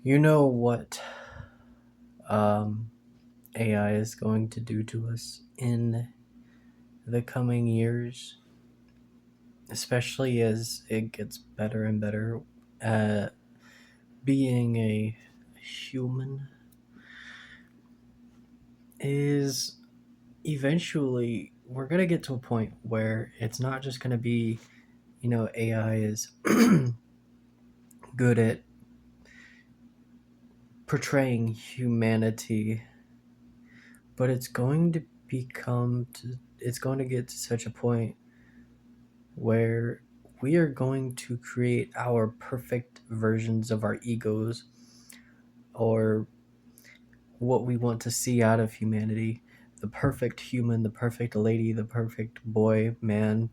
You know what um, AI is going to do to us in the coming years, especially as it gets better and better at being a human, is eventually we're going to get to a point where it's not just going to be, AI is good at portraying humanity, but it's going to get to such a point where we are going to create our perfect versions of our egos, or what we want to see out of humanity: the perfect human, the perfect lady, the perfect boy, man,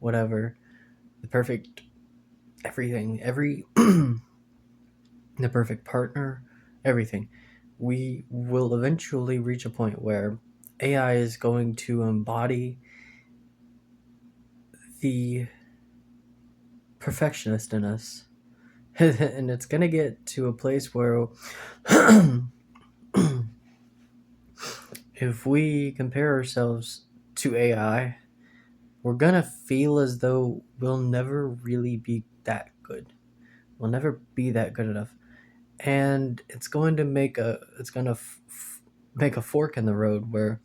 whatever, the perfect everything, the perfect partner, everything. We will eventually reach a point where AI is going to embody the perfectionist in us. And it's going to get to a place where if we compare ourselves to AI, we're going to feel as though we'll never really be that good. We'll never be that good enough. And it's going to make a fork in the road where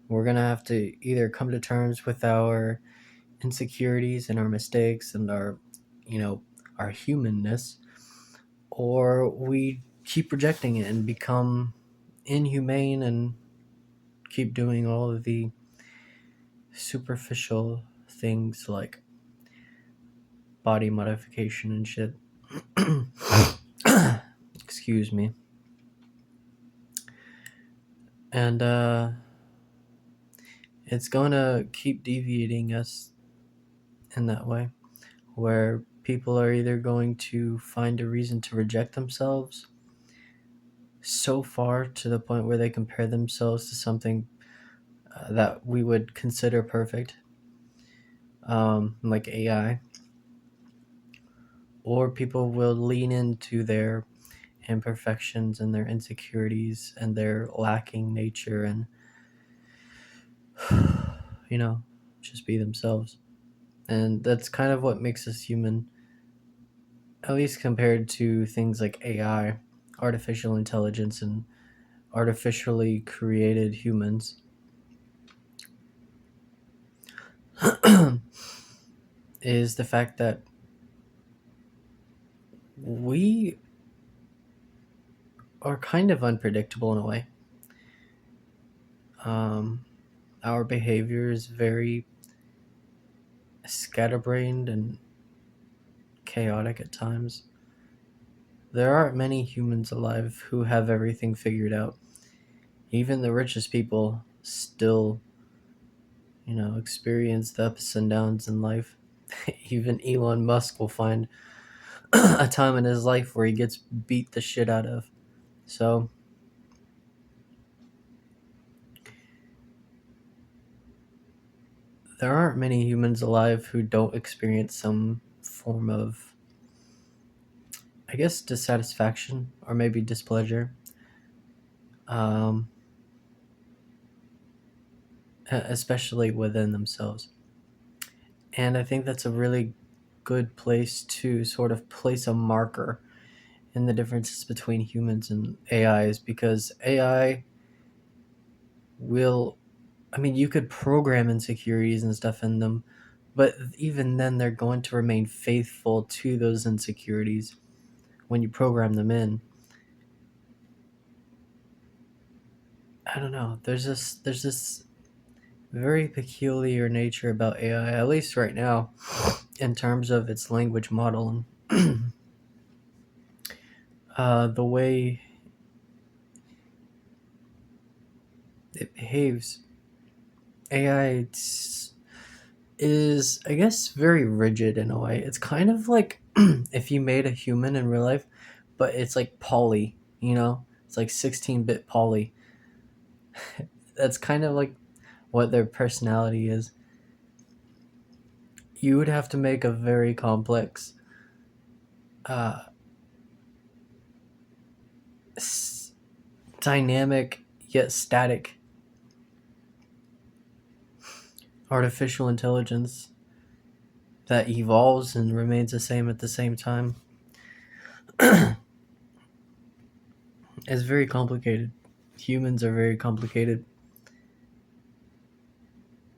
we're going to have to either come to terms with our insecurities and our mistakes and you know, our humanness, or we keep rejecting it and become inhumane and keep doing all of the superficial things like body modification and shit. Excuse me. And it's gonna keep deviating us in that way, where people are either going to find a reason to reject themselves so far to the point where they compare themselves to something that we would consider perfect, like AI, or people will lean into their imperfections and their insecurities and their lacking nature and, you know, just be themselves. And that's kind of what makes us human, at least compared to things like AI, artificial intelligence, and artificially created humans, is the fact that we are kind of unpredictable in a way. Um, our behavior is very scatterbrained and chaotic at times. There aren't many humans alive who have everything figured out. Even the richest people still, experience the ups and downs in life. Even Elon Musk will find a time in his life where he gets beat the shit out of. So, there aren't many humans alive who don't experience some form of, I guess, dissatisfaction or maybe displeasure. Um, Especially within themselves. And I think that's a really good place to sort of place a marker in the differences between humans and AIs, because AI will, I mean, you could program insecurities and stuff in them, but even then, they're going to remain faithful to those insecurities when you program them in. I don't know. There's this very peculiar nature about AI, at least right now, in terms of its language model and the way it behaves. AI is, I guess, very rigid in a way. It's kind of like if you made a human in real life, but it's like poly, It's like 16-bit poly. That's kind of like what their personality is. You would have to make a very complex uh, s- dynamic yet static artificial intelligence that evolves and remains the same at the same time is very complicated. Humans are very complicated.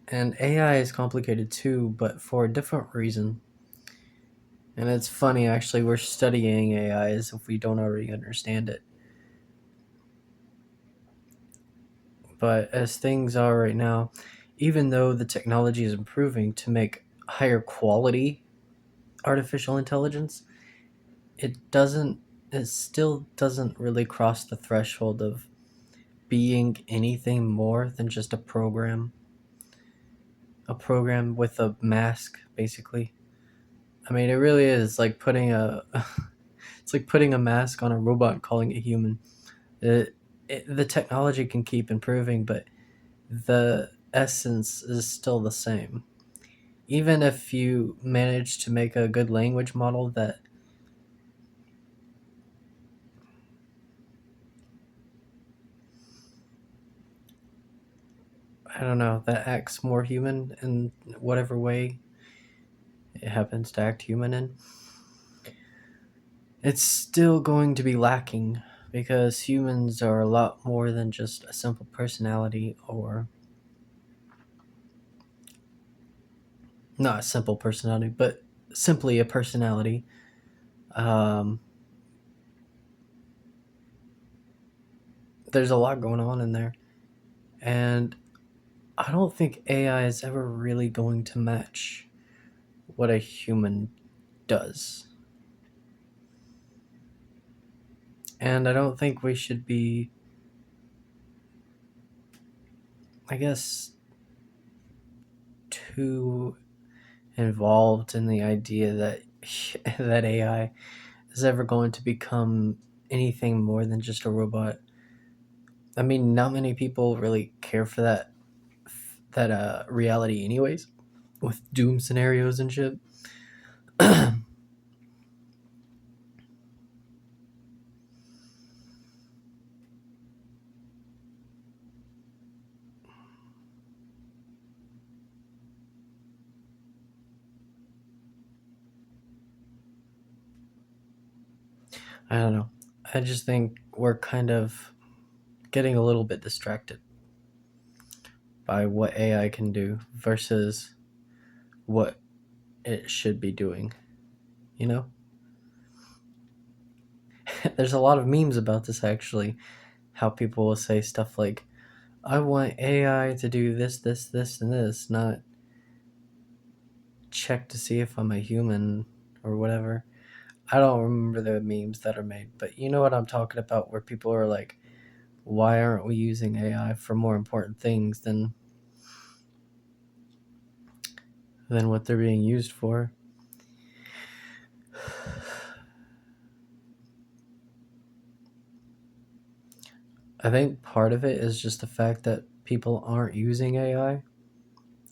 And AI is complicated too, but for a different reason. And it's funny, actually, we're studying AI as if we don't already understand it. But as things are right now, even though the technology is improving to make higher quality artificial intelligence, it it still doesn't really cross the threshold of being anything more than just a program with a mask, basically. I mean, it really is like putting a it's like putting a mask on a robot and calling it human. The technology can keep improving, but the essence is still the same. Even if you manage to make a good language model that I don't know, that acts more human in whatever way it happens to act human in, it's still going to be lacking because humans are a lot more than just a simple personality, or not a simple personality, but simply a personality. Um, there's a lot going on in there, and I don't think AI is ever really going to match what a human does. And I don't think we should be, I guess, too involved in the idea that that AI is ever going to become anything more than just a robot. I mean, not many people really care for that reality, anyways, with doom scenarios and shit. I don't know. I just think we're kind of getting a little bit distracted by what AI can do versus what it should be doing. You know, there's a lot of memes about this actually. How people will say stuff like, "I want AI to do this, this, this, and this," not check to see if I'm a human or whatever. I don't remember the memes that are made, but you know what I'm talking about, where people are like, "Why aren't we using AI for more important things than what they're being used for?" I think part of it is just the fact that people aren't using AI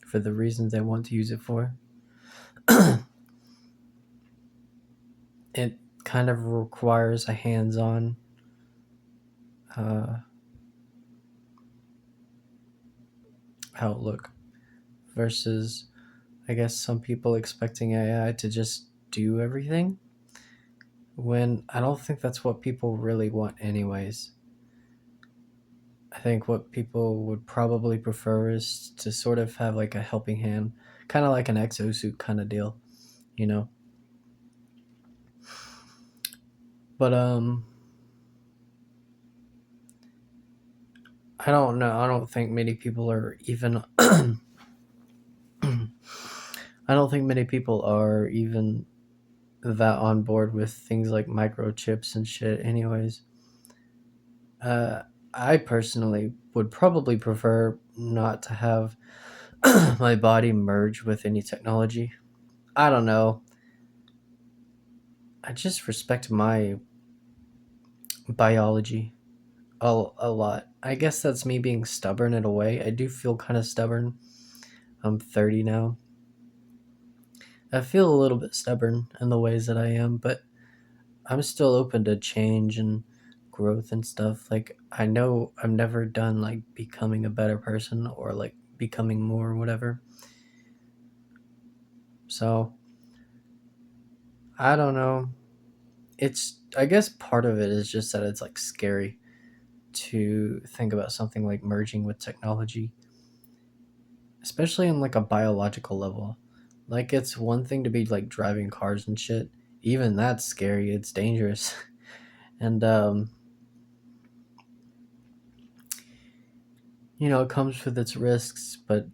for the reasons they want to use it for. It kind of requires a hands-on uh, outlook versus, I guess, some people expecting AI to just do everything, when I don't think that's what people really want, anyways. I think what people would probably prefer is to sort of have like a helping hand, kind of like an exosuit kind of deal, you know? But, I don't know. I don't think many people are even. I don't think many people are even that on board with things like microchips and shit, anyways. Uh, I personally would probably prefer not to have my body merge with any technology. I don't know. I just respect my biology a lot. I guess that's me being stubborn in a way. I do feel kind of stubborn. I'm 30 now. I feel a little bit stubborn in the ways that I am, but I'm still open to change and growth and stuff. Like, I know I've never done like becoming a better person or like becoming more or whatever. So I don't know. It's, I guess part of it is just that it's like scary to think about something like merging with technology, especially on like a biological level. Like, it's one thing to be like driving cars and shit. Even that's scary. It's dangerous. And it comes with its risks, but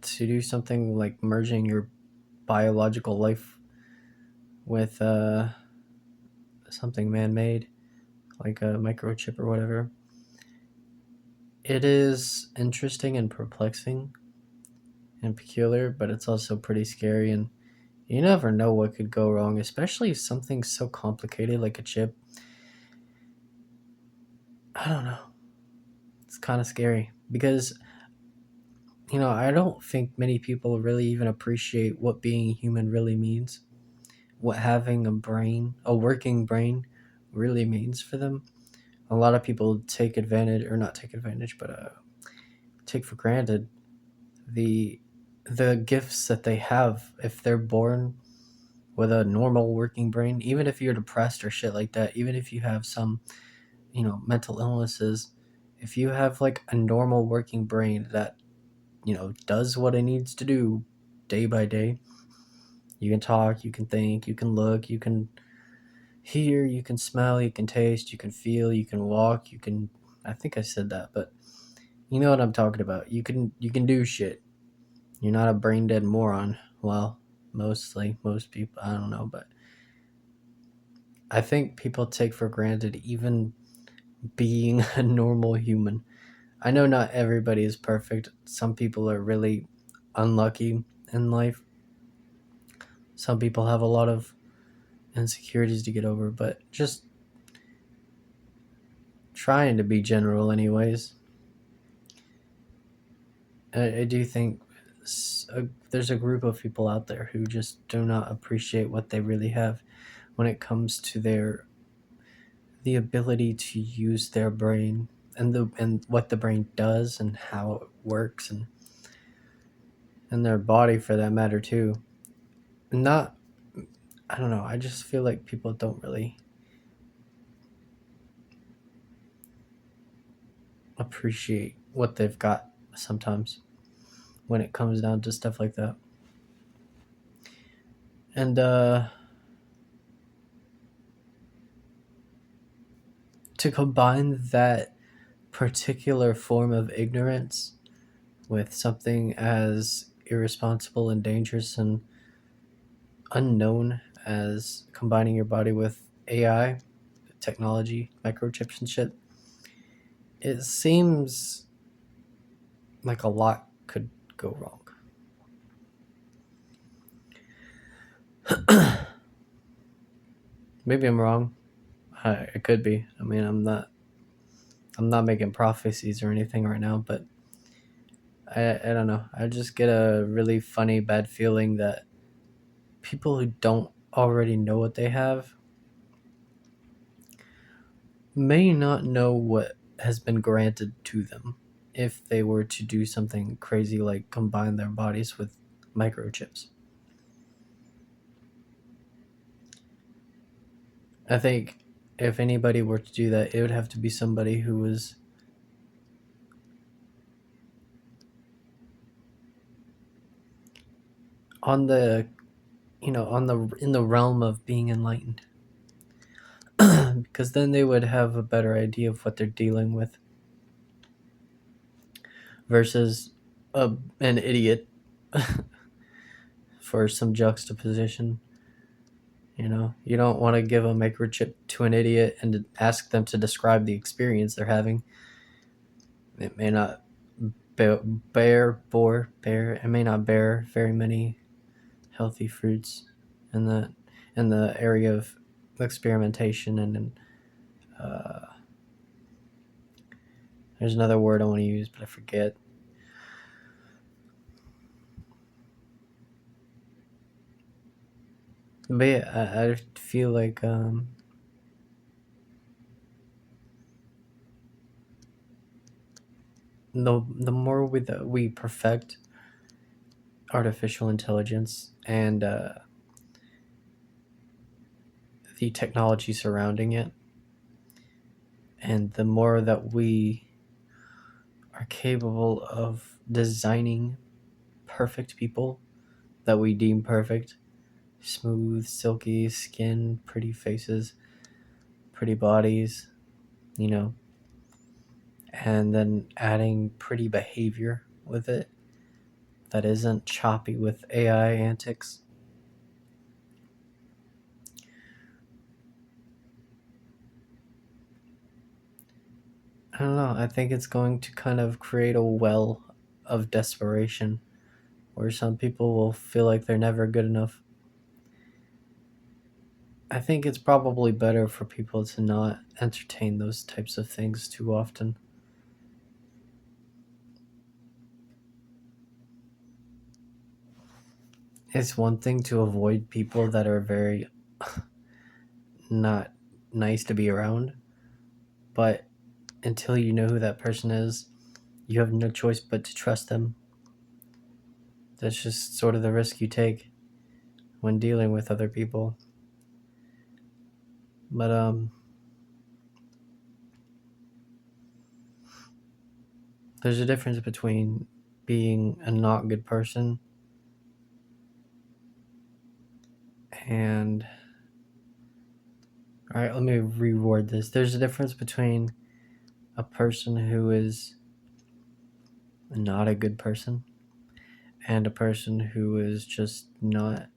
to do something like merging your biological life with something man-made like a microchip or whatever, it is interesting and perplexing and peculiar, but it's also pretty scary, and you never know what could go wrong, especially if something so complicated like a chip. I don't know. It's kind of scary because I don't think many people really even appreciate what being human really means, what having a working brain really means for them. A lot of people take advantage, or not take advantage, but take for granted the the gifts that they have if they're born with a normal working brain. Even if you're depressed or shit like that, even if you have some mental illnesses, if you have like a normal working brain that does what it needs to do day by day, you can talk, you can think, you can look, you can hear, you can smell, you can taste, you can feel, you can walk, you can, I think I said that, but you know what I'm talking about. You can do shit. You're not a brain dead moron. Well, most people, I don't know, but I think people take for granted even being a normal human. I know not everybody is perfect. Some people are really unlucky in life. Some people have a lot of insecurities to get over, but just trying to be general, anyways. I do think there's a group of people out there who just do not appreciate what they really have when it comes to the ability to use their brain and what the brain does and how it works and their body for that matter too. Not, I don't know. I just feel like people don't really appreciate what they've got sometimes when it comes down to stuff like that. And to combine that particular form of ignorance with something as irresponsible and dangerous and unknown as combining your body with AI, technology, microchips and shit, it seems like a lot could go wrong. Maybe I'm wrong. It could be. I mean, I'm not making prophecies or anything right now, but I don't know. I just get a really funny bad feeling that people who don't already know what they have may not know what has been granted to them if they were to do something crazy like combine their bodies with microchips. I think if anybody were to do that, it would have to be somebody who was on the on the in the realm of being enlightened, because then they would have a better idea of what they're dealing with versus an idiot for some juxtaposition. You don't want to give a microchip to an idiot and to ask them to describe the experience they're having. It may not it may not bear very many healthy fruits in the area of experimentation and uh, there's another word I want to use but I forget. But yeah, I feel like the more we perfect artificial intelligence and the technology surrounding it, and the more that we are capable of designing perfect people that we deem perfect, smooth, silky skin, pretty faces, pretty bodies, you know, and then adding pretty behavior with it that isn't choppy with AI antics. I don't know. I think it's going to kind of create a well of desperation where some people will feel like they're never good enough. I think it's probably better for people to not entertain those types of things too often. It's one thing to avoid people that are very not nice to be around, but until you know who that person is, you have no choice but to trust them. That's just sort of the risk you take when dealing with other people. But there's a difference between being a not good person and, all right, let me reword this. There's a difference between a person who is not a good person and a person who is just not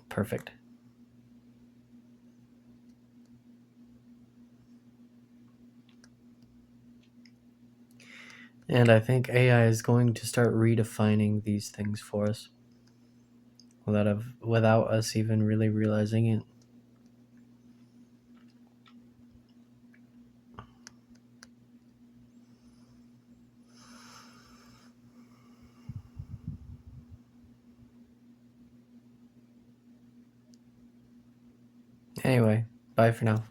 perfect. And I think AI is going to start redefining these things for us without us even really realizing it. Anyway, bye for now.